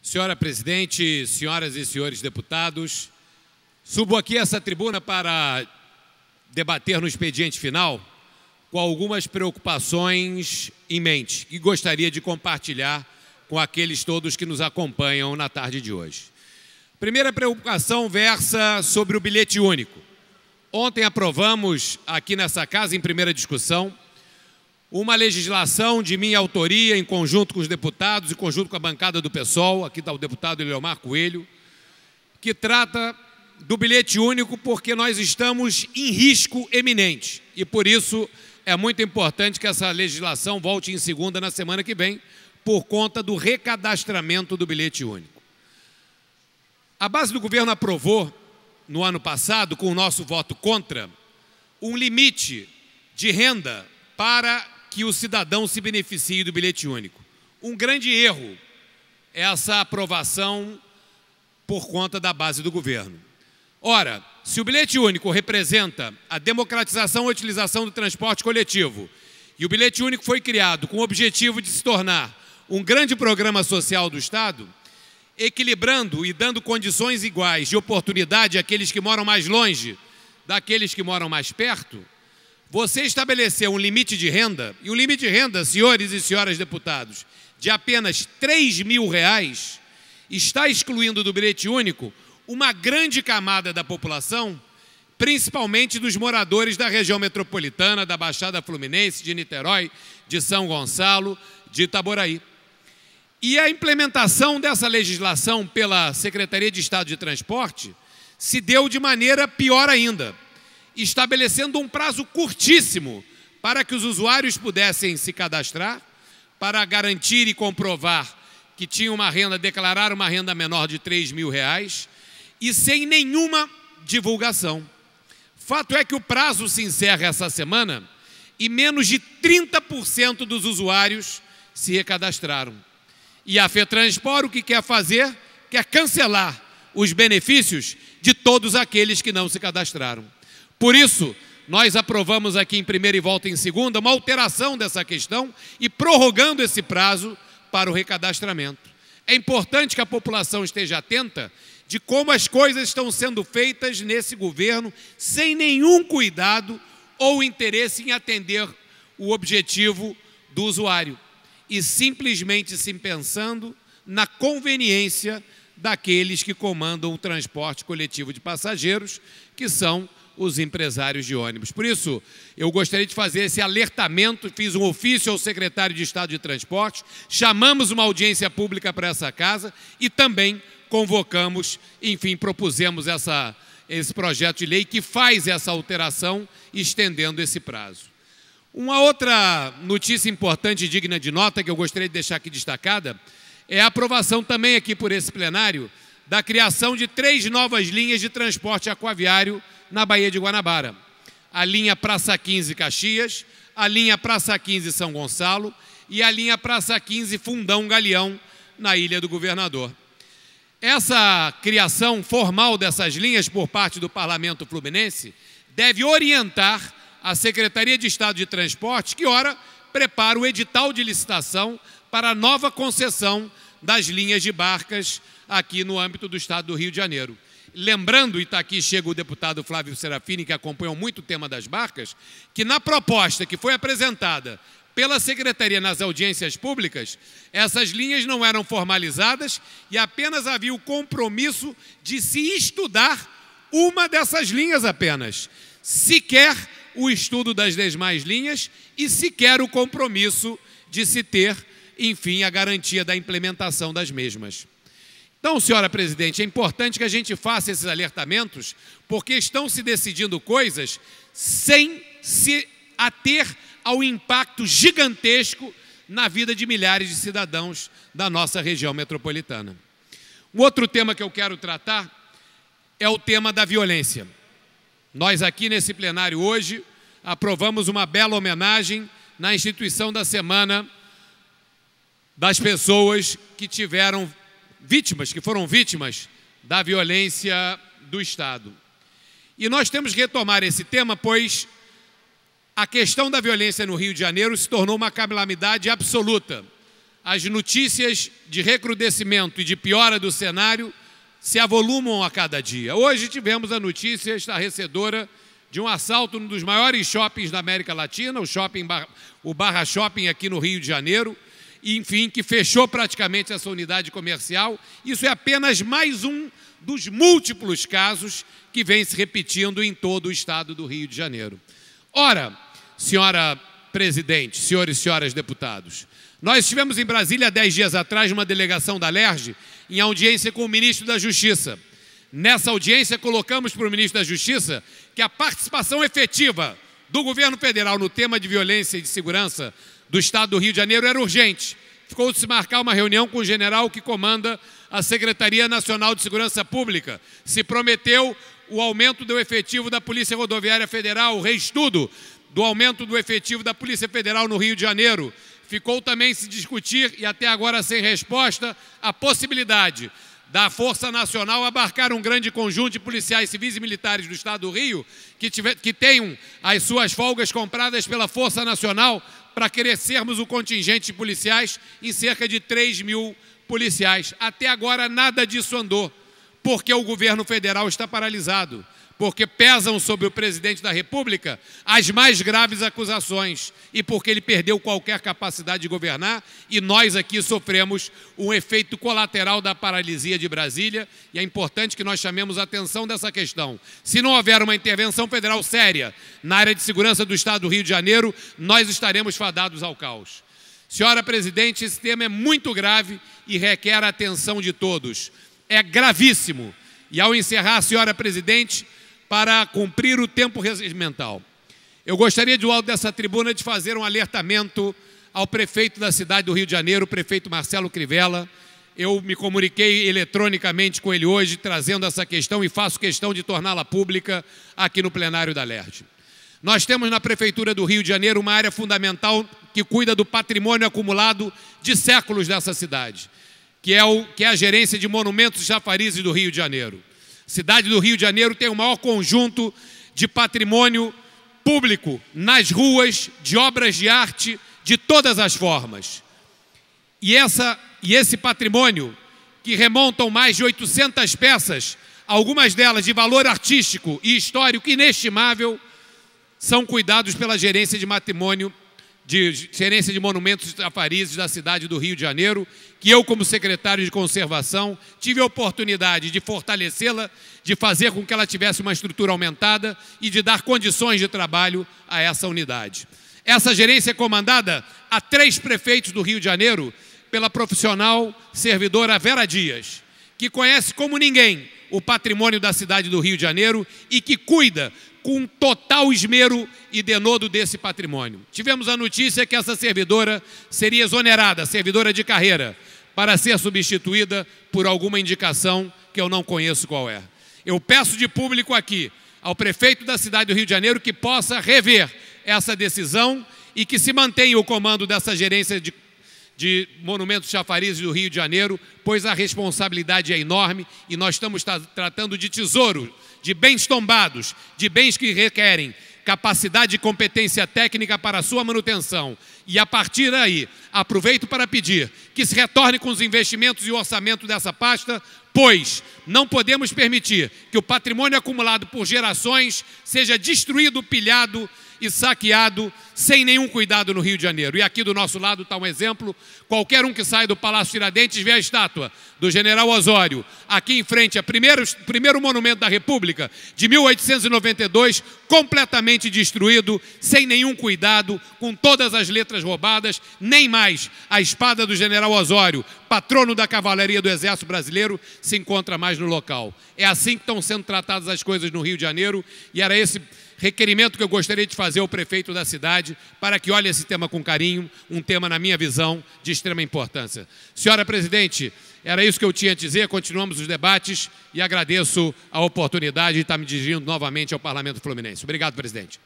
Senhora Presidente, senhoras e senhores deputados, subo aqui a essa tribuna para debater no expediente final com algumas preocupações em mente que gostaria de compartilhar com aqueles todos que nos acompanham na tarde de hoje. Primeira preocupação versa sobre o bilhete único. Ontem aprovamos aqui nessa casa, em primeira discussão, uma legislação de minha autoria, em conjunto com os deputados, em conjunto com a bancada do PSOL, aqui está o deputado Eleomar Coelho, que trata do bilhete único porque nós estamos em risco eminente. E por isso é muito importante que essa legislação volte em segunda na semana que vem, por conta do recadastramento do bilhete único. A base do governo aprovou, no ano passado, com o nosso voto contra, um limite de renda para que o cidadão se beneficie do bilhete único. Um grande erro essa aprovação por conta da base do governo. Ora, se o bilhete único representa a democratização e utilização do transporte coletivo e o bilhete único foi criado com o objetivo de se tornar um grande programa social do Estado, equilibrando e dando condições iguais de oportunidade àqueles que moram mais longe daqueles que moram mais perto, você estabeleceu um limite de renda, e o limite de renda, senhores e senhoras deputados, de apenas R$3.000, está excluindo do bilhete único uma grande camada da população, principalmente dos moradores da região metropolitana, da Baixada Fluminense, de Niterói, de São Gonçalo, de Itaboraí. E a implementação dessa legislação pela Secretaria de Estado de Transporte se deu de maneira pior ainda, estabelecendo um prazo curtíssimo para que os usuários pudessem se cadastrar, para garantir e comprovar que tinham uma renda, declarar uma renda menor de R$3.000 e sem nenhuma divulgação. Fato é que o prazo se encerra essa semana e menos de 30% dos usuários se recadastraram. E a FETransport o que quer fazer? Quer cancelar os benefícios de todos aqueles que não se cadastraram. Por isso, nós aprovamos aqui em primeira e volta em segunda uma alteração dessa questão e prorrogando esse prazo para o recadastramento. É importante que a população esteja atenta de como as coisas estão sendo feitas nesse governo sem nenhum cuidado ou interesse em atender o objetivo do usuário e simplesmente se pensando na conveniência daqueles que comandam o transporte coletivo de passageiros, que são os empresários de ônibus. Por isso, eu gostaria de fazer esse alertamento, fiz um ofício ao secretário de Estado de Transporte, chamamos uma audiência pública para essa casa e também convocamos, enfim, propusemos esse projeto de lei que faz essa alteração, estendendo esse prazo. Uma outra notícia importante e digna de nota que eu gostaria de deixar aqui destacada é a aprovação também aqui por esse plenário da criação de 3 novas linhas de transporte aquaviário na Baía de Guanabara. A linha Praça 15 Caxias, a linha Praça 15 São Gonçalo e a linha Praça 15 Fundão Galeão, na Ilha do Governador. Essa criação formal dessas linhas por parte do Parlamento Fluminense deve orientar a Secretaria de Estado de Transporte, que ora prepara o edital de licitação para a nova concessão das linhas de barcas aqui no âmbito do Estado do Rio de Janeiro. Lembrando, e está aqui, chega o deputado Flávio Serafini, que acompanhou muito o tema das barcas, que na proposta que foi apresentada pela Secretaria nas audiências públicas, essas linhas não eram formalizadas e apenas havia o compromisso de se estudar uma dessas linhas apenas. Sequer o estudo das demais linhas e sequer o compromisso de se ter, enfim, a garantia da implementação das mesmas. Então, senhora Presidente, é importante que a gente faça esses alertamentos, porque estão se decidindo coisas sem se ater ao impacto gigantesco na vida de milhares de cidadãos da nossa região metropolitana. Um outro tema que eu quero tratar é o tema da violência. Nós aqui nesse plenário hoje aprovamos uma bela homenagem na instituição da Semana das pessoas que tiveram vítimas, que foram vítimas da violência do Estado. E nós temos que retomar esse tema, pois a questão da violência no Rio de Janeiro se tornou uma calamidade absoluta. as notícias de recrudescimento e de piora do cenário se avolumam a cada dia. Hoje tivemos a notícia estarrecedora de um assalto num dos maiores shoppings da América Latina, o Barra Shopping aqui no Rio de Janeiro, enfim, que fechou praticamente essa unidade comercial. Isso é apenas mais um dos múltiplos casos que vem se repetindo em todo o estado do Rio de Janeiro. Ora, senhora presidente, senhores e senhoras deputados, nós estivemos em Brasília há 10 dias atrás, numa delegação da LERJ, em audiência com o ministro da Justiça. Nessa audiência, colocamos para o ministro da Justiça que a participação efetiva do governo federal no tema de violência e de segurança do estado do Rio de Janeiro era urgente. Ficou de se marcar uma reunião com o general que comanda a Secretaria Nacional de Segurança Pública. Se prometeu o aumento do efetivo da Polícia Rodoviária Federal, o reestudo do aumento do efetivo da Polícia Federal no Rio de Janeiro. Ficou também se discutir, e até agora sem resposta, a possibilidade da Força Nacional abarcar um grande conjunto de policiais civis e militares do estado do Rio que tenham as suas folgas compradas pela Força Nacional para crescermos o contingente de policiais em cerca de 3.000 policiais. Até agora nada disso andou, porque o governo federal está paralisado, porque pesam sobre o presidente da República as mais graves acusações e porque ele perdeu qualquer capacidade de governar, e nós aqui sofremos um efeito colateral da paralisia de Brasília, e é importante que nós chamemos a atenção dessa questão. Se não houver uma intervenção federal séria na área de segurança do estado do Rio de Janeiro, nós estaremos fadados ao caos. Senhora presidente, esse tema é muito grave e requer a atenção de todos. É gravíssimo. E ao encerrar, senhora presidente, para cumprir o tempo regimental, eu gostaria, do alto dessa tribuna, de fazer um alertamento ao prefeito da cidade do Rio de Janeiro, o prefeito Marcelo Crivella. Eu me comuniquei eletronicamente com ele hoje, trazendo essa questão, e faço questão de torná-la pública aqui no plenário da LERJ. Nós temos na Prefeitura do Rio de Janeiro uma área fundamental que cuida do patrimônio acumulado de séculos dessa cidade, que é a gerência de monumentos e chafarizes do Rio de Janeiro. A cidade do Rio de Janeiro tem o maior conjunto de patrimônio público nas ruas, de obras de arte de todas as formas. E esse patrimônio, que remontam mais de 800 peças, algumas delas de valor artístico e histórico inestimável, são cuidados pela gerência de patrimônio, gerência de monumentos e chafarizes da cidade do Rio de Janeiro, que eu, como secretário de conservação, tive a oportunidade de fortalecê-la, de fazer com que ela tivesse uma estrutura aumentada e de dar condições de trabalho a essa unidade. Essa gerência é comandada a 3 prefeitos do Rio de Janeiro pela profissional servidora Vera Dias, que conhece como ninguém o patrimônio da cidade do Rio de Janeiro e que cuida com total esmero e denodo desse patrimônio. Tivemos a notícia que essa servidora seria exonerada, servidora de carreira, para ser substituída por alguma indicação que eu não conheço qual é. Eu peço de público aqui ao prefeito da cidade do Rio de Janeiro que possa rever essa decisão e que se mantenha o comando dessa gerência de monumentos chafarizes do Rio de Janeiro, pois a responsabilidade é enorme e nós estamos tratando de tesouro, de bens tombados, de bens que requerem capacidade e competência técnica para a sua manutenção. E a partir daí, aproveito para pedir que se retorne com os investimentos e o orçamento dessa pasta, pois não podemos permitir que o patrimônio acumulado por gerações seja destruído, pilhado e saqueado sem nenhum cuidado no Rio de Janeiro. E aqui do nosso lado está um exemplo: qualquer um que sai do Palácio Tiradentes vê a estátua do General Osório, aqui em frente, a primeiro monumento da República, de 1892, completamente destruído, sem nenhum cuidado, com todas as letras roubadas, nem mais a espada do General Osório, patrono da cavalaria do Exército Brasileiro, se encontra mais no local. É assim que estão sendo tratadas as coisas no Rio de Janeiro, e era esse requerimento que eu gostaria de fazer ao prefeito da cidade para que olhe esse tema com carinho, um tema, na minha visão, de extrema importância. Senhora presidente, era isso que eu tinha a dizer. Continuamos os debates e agradeço a oportunidade de estar me dirigindo novamente ao Parlamento Fluminense. Obrigado, presidente.